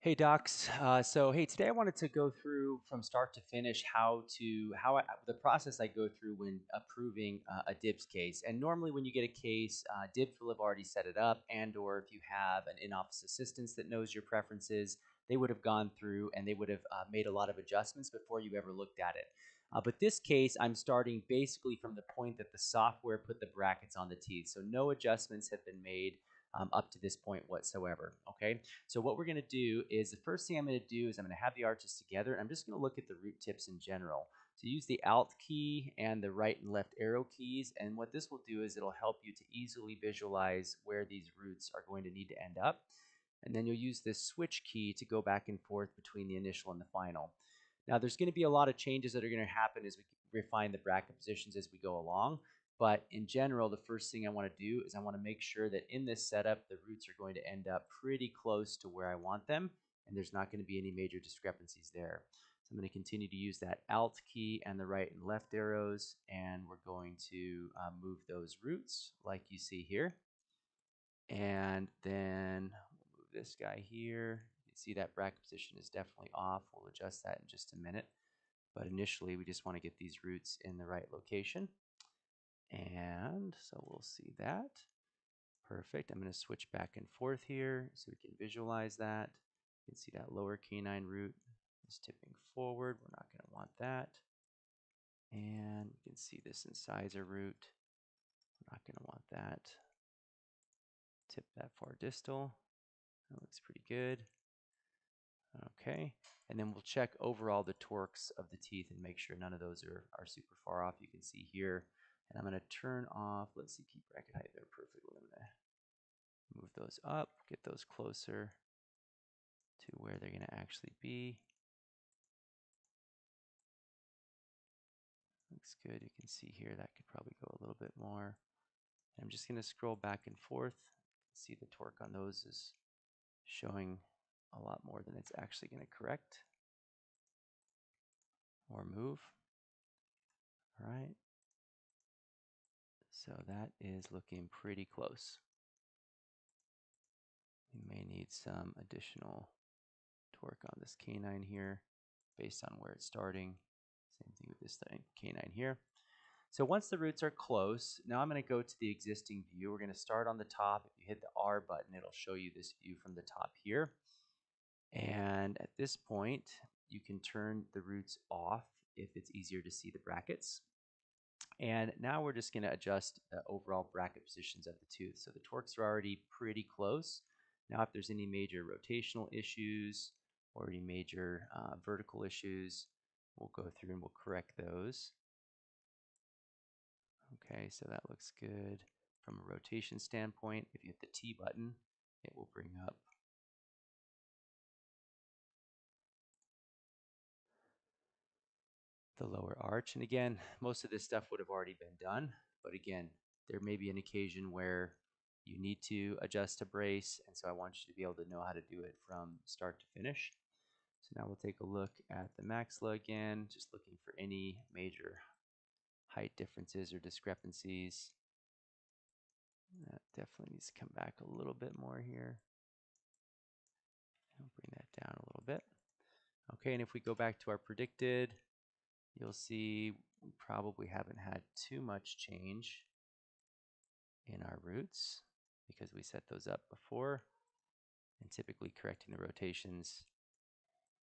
Hey docs. Hey, today I wanted to go through from start to finish the process I go through when approving a DIBS case. And normally, when you get a case, DIBS will have already set it up, and/or if you have an in-office assistant that knows your preferences, they would have gone through and they would have made a lot of adjustments before you ever looked at it. But this case, I'm starting basically from the point that the software put the brackets on the teeth, so no adjustments have been made up to this point whatsoever. Okay. So what we're going to do is the first thing I'm going to do is I'm going to have the arches together. And I'm just going to look at the root tips in general. So use the Alt key and the right and left arrow keys. And what this will do is it'll help you to easily visualize where these roots are going to need to end up. And then you'll use this switch key to go back and forth between the initial and the final. Now there's going to be a lot of changes that are going to happen as we refine the bracket positions as we go along. But in general, the first thing I want to do is I want to make sure that in this setup, the roots are going to end up pretty close to where I want them, and there's not going to be any major discrepancies there. So I'm going to continue to use that Alt key and the right and left arrows, and we're going to move those roots like you see here. And then we'll move this guy here. You can see that bracket position is definitely off. We'll adjust that in just a minute. But initially, we just want to get these roots in the right location. And so we'll see that. Perfect. I'm going to switch back and forth here so we can visualize that. You can see that lower canine root is tipping forward. We're not going to want that. And we can see this incisor root. We're not going to want that. Tip that far distal. That looks pretty good. Okay. And then we'll check overall the torques of the teeth and make sure none of those are super far off. You can see here. And I'm going to turn off, let's see, keep bracket height there perfectly. I'm going to move those up, get those closer to where they're going to actually be. Looks good. You can see here that could probably go a little bit more. I'm just going to scroll back and forth. See the torque on those is showing a lot more than it's actually going to correct or move. All right. So that is looking pretty close. We may need some additional torque on this canine here based on where it's starting. Same thing with this canine here. So once the roots are close, now I'm going to go to the existing view. We're going to start on the top. If you hit the R button, it'll show you this view from the top here. And at this point, you can turn the roots off if it's easier to see the brackets. And now we're just going to adjust the overall bracket positions of the tooth. So the torques are already pretty close. Now if there's any major rotational issues or any major vertical issues, we'll go through and we'll correct those. Okay, so that looks good. From a rotation standpoint, if you hit the T button, it will bring up the lower arch. And again, most of this stuff would have already been done. But again, there may be an occasion where you need to adjust a brace. And so I want you to be able to know how to do it from start to finish. So now we'll take a look at the maxilla again, just looking for any major height differences or discrepancies. That definitely needs to come back a little bit more here. I'll bring that down a little bit. Okay, and if we go back to our predicted, you'll see we probably haven't had too much change in our roots because we set those up before. And typically correcting the rotations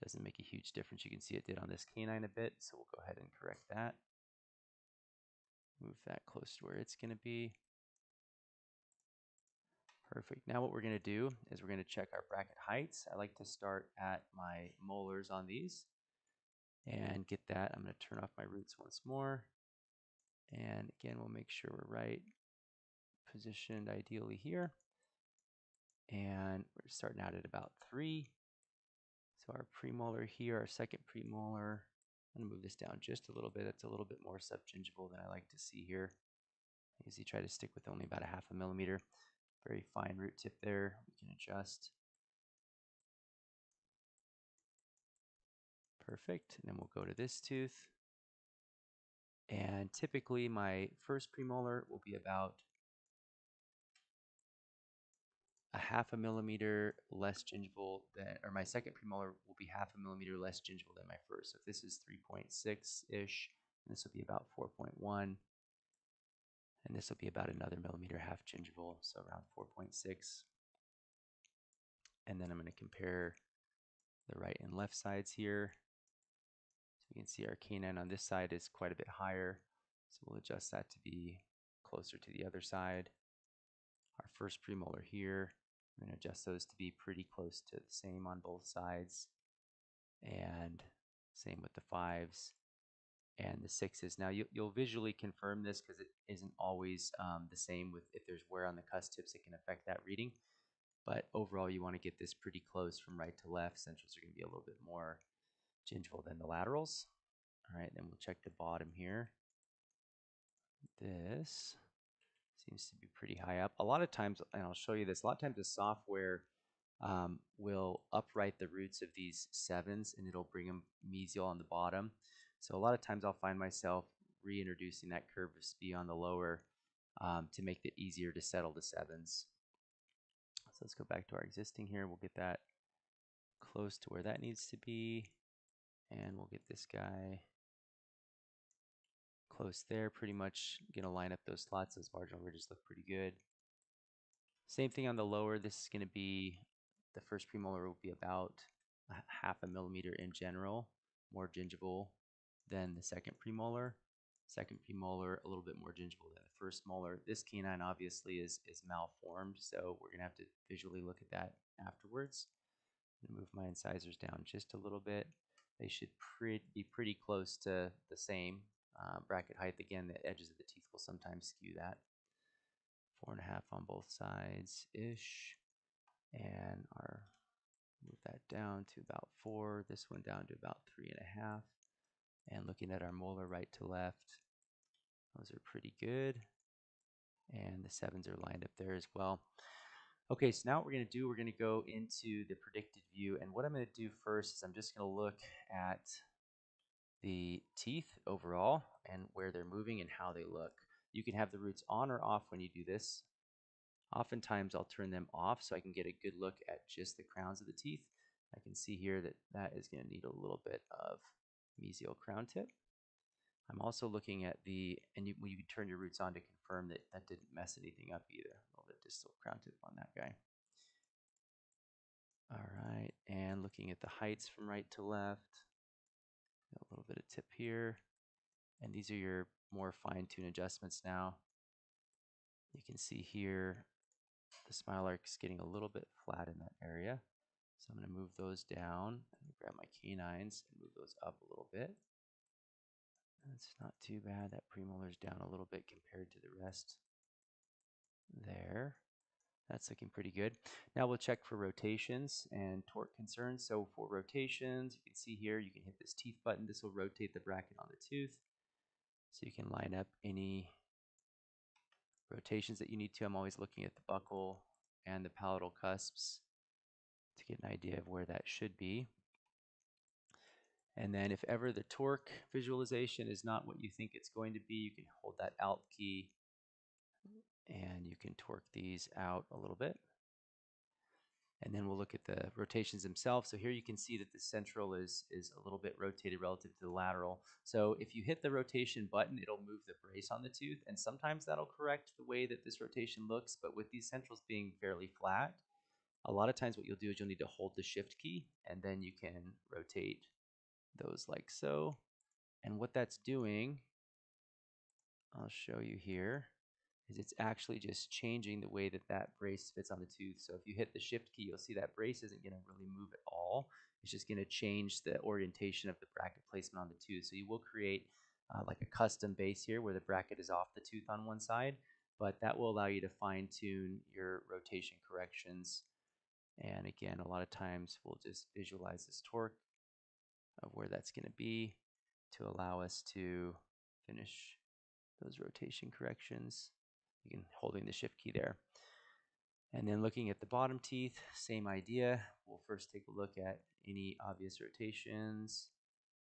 doesn't make a huge difference. You can see it did on this canine a bit, so we'll go ahead and correct that. Move that close to where it's going to be. Perfect. Now what we're going to do is we're going to check our bracket heights. I like to start at my molars on these and get that. I'm going to turn off my roots once more. And again, we'll make sure we're right positioned ideally here. And we're starting out at about 3. So our premolar here, our second premolar, I'm going to move this down just a little bit. It's a little bit more subgingival than I like to see here. I usually try to stick with only about 1/2 millimeter. Very fine root tip there. We can adjust. Perfect. And then we'll go to this tooth. And typically my first premolar will be about a half a millimeter less gingival than, or my second premolar will be half a millimeter less gingival than my first. So if this is 3.6-ish, this will be about 4.1, and this will be about another millimeter half gingival, so around 4.6. And then I'm going to compare the right and left sides here. So we can see our canine on this side is quite a bit higher, so we'll adjust that to be closer to the other side. Our first premolar here, I'm going to adjust those to be pretty close to the same on both sides, and same with the 5s and the 6s. Now you'll visually confirm this because it isn't always the same. With if there's wear on the cusp tips, it can affect that reading. But overall, you want to get this pretty close from right to left. Centrals are going to be a little bit more gingival than the laterals. All right, then we'll check the bottom here. This seems to be pretty high up. A lot of times, and I'll show you this, a lot of times the software will upright the roots of these 7s and it'll bring them mesial on the bottom. So a lot of times I'll find myself reintroducing that curve of SPI on the lower to make it easier to settle the 7s. So let's go back to our existing here. We'll get that close to where that needs to be. And we'll get this guy close there. Pretty much going to line up those slots. Those marginal ridges look pretty good. Same thing on the lower. This is going to be, the first premolar will be about half a millimeter in general, more gingival than the second premolar. Second premolar, a little bit more gingival than the first molar. This canine obviously is malformed, so we're going to have to visually look at that afterwards. I'm going to move my incisors down just a little bit. They should be pretty close to the same. Bracket height, again, the edges of the teeth will sometimes skew that. 4.5 on both sides-ish. And move that down to about 4. This one down to about 3.5. And looking at our molar right to left, those are pretty good. And the 7s are lined up there as well. Okay, so now what we're going to do, we're going to go into the predicted view. And what I'm going to do first is I'm just going to look at the teeth overall and where they're moving and how they look. You can have the roots on or off when you do this. Oftentimes I'll turn them off so I can get a good look at just the crowns of the teeth. I can see here that that is going to need a little bit of mesial crown tip. I'm also looking at and you can turn your roots on to confirm that that didn't mess anything up either. A little bit distal crown tip on that guy. All right, and looking at the heights from right to left. A little bit of tip here. And these are your more fine-tuned adjustments now. You can see here the smile arc is getting a little bit flat in that area. So I'm going to move those down and grab my canines and move those up a little bit. That's not too bad. That premolar's down a little bit compared to the rest there. That's looking pretty good. Now we'll check for rotations and torque concerns. So for rotations, you can see here, you can hit this teeth button. This will rotate the bracket on the tooth. So you can line up any rotations that you need to. I'm always looking at the buccal and the palatal cusps to get an idea of where that should be. And then if ever the torque visualization is not what you think it's going to be, you can hold that Alt key and you can torque these out a little bit. And then we'll look at the rotations themselves. So here you can see that the central is a little bit rotated relative to the lateral. So if you hit the rotation button, it'll move the brace on the tooth. And sometimes that'll correct the way that this rotation looks. But with these centrals being fairly flat, a lot of times what you'll do is you'll need to hold the shift key and then you can rotate those like so. And what that's doing, I'll show you here, is it's actually just changing the way that that brace fits on the tooth. So if you hit the shift key, you'll see that brace isn't going to really move at all. It's just going to change the orientation of the bracket placement on the tooth. So you will create like a custom base here where the bracket is off the tooth on one side, but that will allow you to fine tune your rotation corrections. And again, a lot of times we'll just visualize this torque of where that's going to be to allow us to finish those rotation corrections. Again, holding the shift key there. And then looking at the bottom teeth, same idea. We'll first take a look at any obvious rotations.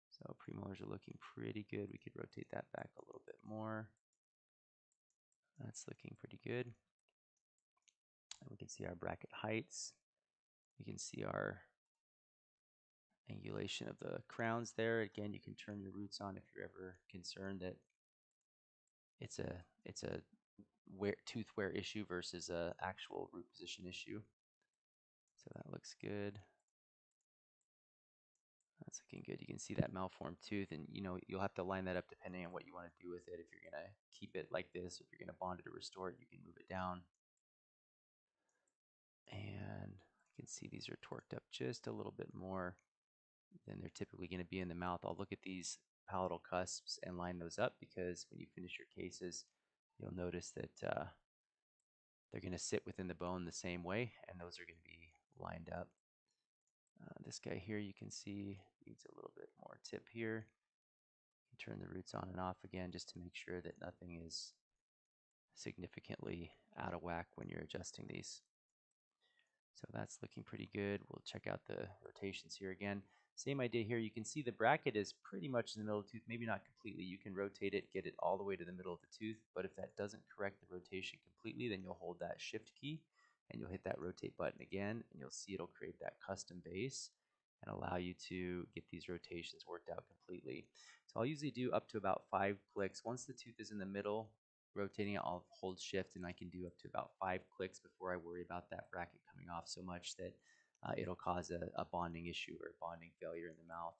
So premolars are looking pretty good. We could rotate that back a little bit more. That's looking pretty good. And we can see our bracket heights. We can see our angulation of the crowns there. Again, you can turn your roots on if you're ever concerned that it's a tooth wear issue versus a actual root position issue. So that looks good. That's looking good. You can see that malformed tooth, and you'll have to line that up depending on what you want to do with it. If you're gonna keep it like this, if you're gonna bond it or restore it, you can move it down. And you can see these are torqued up just a little bit more than they're typically going to be in the mouth. I'll look at these palatal cusps and line those up, because when you finish your cases, you'll notice that they're going to sit within the bone the same way, and those are going to be lined up. This guy here, you can see needs a little bit more tip here. You turn the roots on and off again just to make sure that nothing is significantly out of whack when you're adjusting these. So that's looking pretty good. We'll check out the rotations here again. Same idea here. You can see the bracket is pretty much in the middle of the tooth, maybe not completely. You can rotate it, get it all the way to the middle of the tooth, but if that doesn't correct the rotation completely, then you'll hold that shift key and you'll hit that rotate button again, and you'll see it'll create that custom base and allow you to get these rotations worked out completely. So I'll usually do up to about 5 clicks. Once the tooth is in the middle, rotating it, I'll hold shift, and I can do up to about 5 clicks before I worry about that bracket coming off so much that it'll cause a bonding issue or bonding failure in the mouth.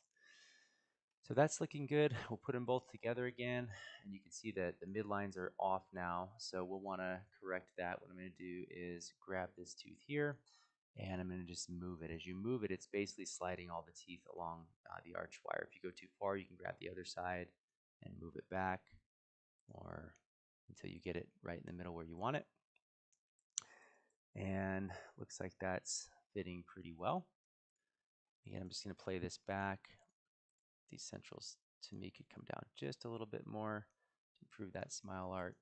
So that's looking good. We'll put them both together again, and you can see that the midlines are off now, so we'll want to correct that. What I'm going to do is grab this tooth here, and I'm going to just move it. As you move it, it's basically sliding all the teeth along the arch wire. If you go too far, you can grab the other side and move it back, or until you get it right in the middle where you want it. And looks like that's fitting pretty well. Again, I'm just going to play this back. These centrals, to me, could come down just a little bit more to improve that smile arc.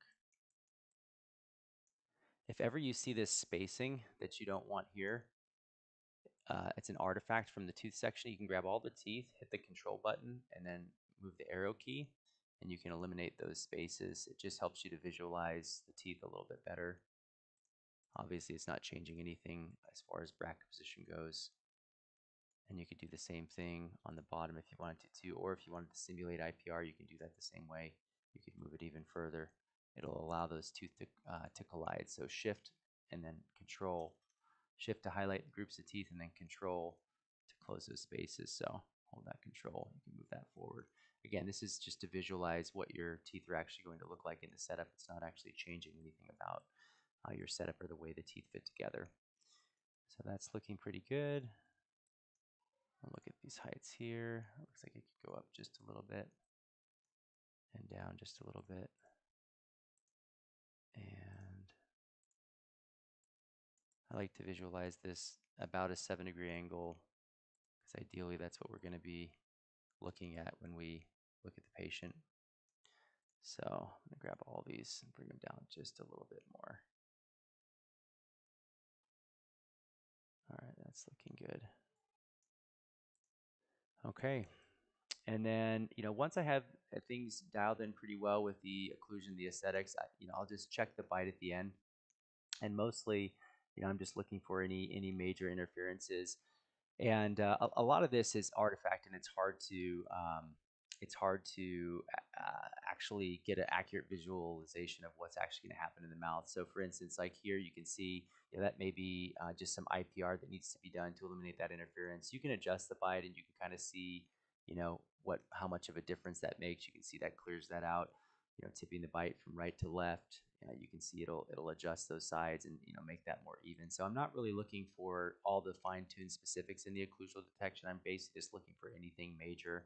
If ever you see this spacing that you don't want here, it's an artifact from the tooth section. You can grab all the teeth, hit the control button, and then move the arrow key, and you can eliminate those spaces. It just helps you to visualize the teeth a little bit better. Obviously, it's not changing anything as far as bracket position goes. And you could do the same thing on the bottom if you wanted to, or if you wanted to simulate IPR, you can do that the same way. You could move it even further. It'll allow those teeth to collide. So shift and then control. Shift to highlight groups of teeth, and then control to close those spaces. So hold that control. You can move that forward. Again, this is just to visualize what your teeth are actually going to look like in the setup. It's not actually changing anything about your setup or the way the teeth fit together. So that's looking pretty good. I'll look at these heights here. It looks like it could go up just a little bit and down just a little bit. And I like to visualize this about a 7-degree angle, because ideally that's what we're going to be looking at when we look at the patient. So I'm going to grab all these and bring them down just a little bit more. All right, that's looking good. Okay. And then, once I have things dialed in pretty well with the occlusion, the aesthetics, I'll just check the bite at the end. And mostly, I'm just looking for any major interferences. And a lot of this is artifact, and it's hard to actually get an accurate visualization of what's actually going to happen in the mouth. So, for instance, like here, you can see that may be just some IPR that needs to be done to eliminate that interference. You can adjust the bite, and you can kind of see, how much of a difference that makes. You can see that clears that out. Tipping the bite from right to left, you can see it'll adjust those sides and make that more even. So I'm not really looking for all the fine-tuned specifics in the occlusal detection. I'm basically just looking for anything major.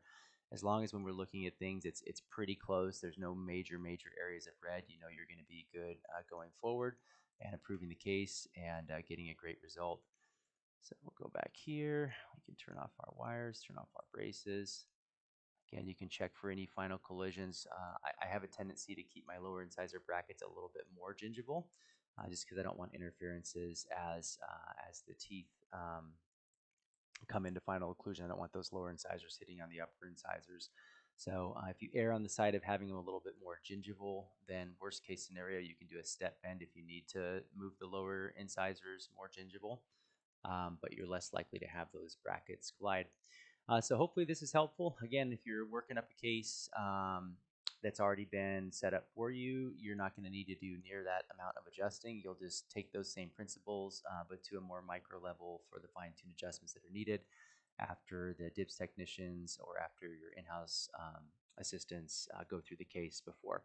As long as when we're looking at things, it's pretty close. There's no major areas of red. You're going to be good going forward and improving the case and getting a great result. So we'll go back here. We can turn off our wires, turn off our braces. Again, you can check for any final collisions. I have a tendency to keep my lower incisor brackets a little bit more gingival, just because I don't want interferences as the teeth come into final occlusion. I don't want those lower incisors hitting on the upper incisors. So if you err on the side of having them a little bit more gingival, then worst case scenario, you can do a step bend if you need to move the lower incisors more gingival, but you're less likely to have those brackets glide. So hopefully this is helpful. Again, if you're working up a case that's already been set up for you, you're not going to need to do near that amount of adjusting. You'll just take those same principles, but to a more micro level for the fine-tuned adjustments that are needed after the DIBS technicians or after your in-house assistants go through the case before.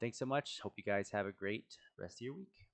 Thanks so much. Hope you guys have a great rest of your week.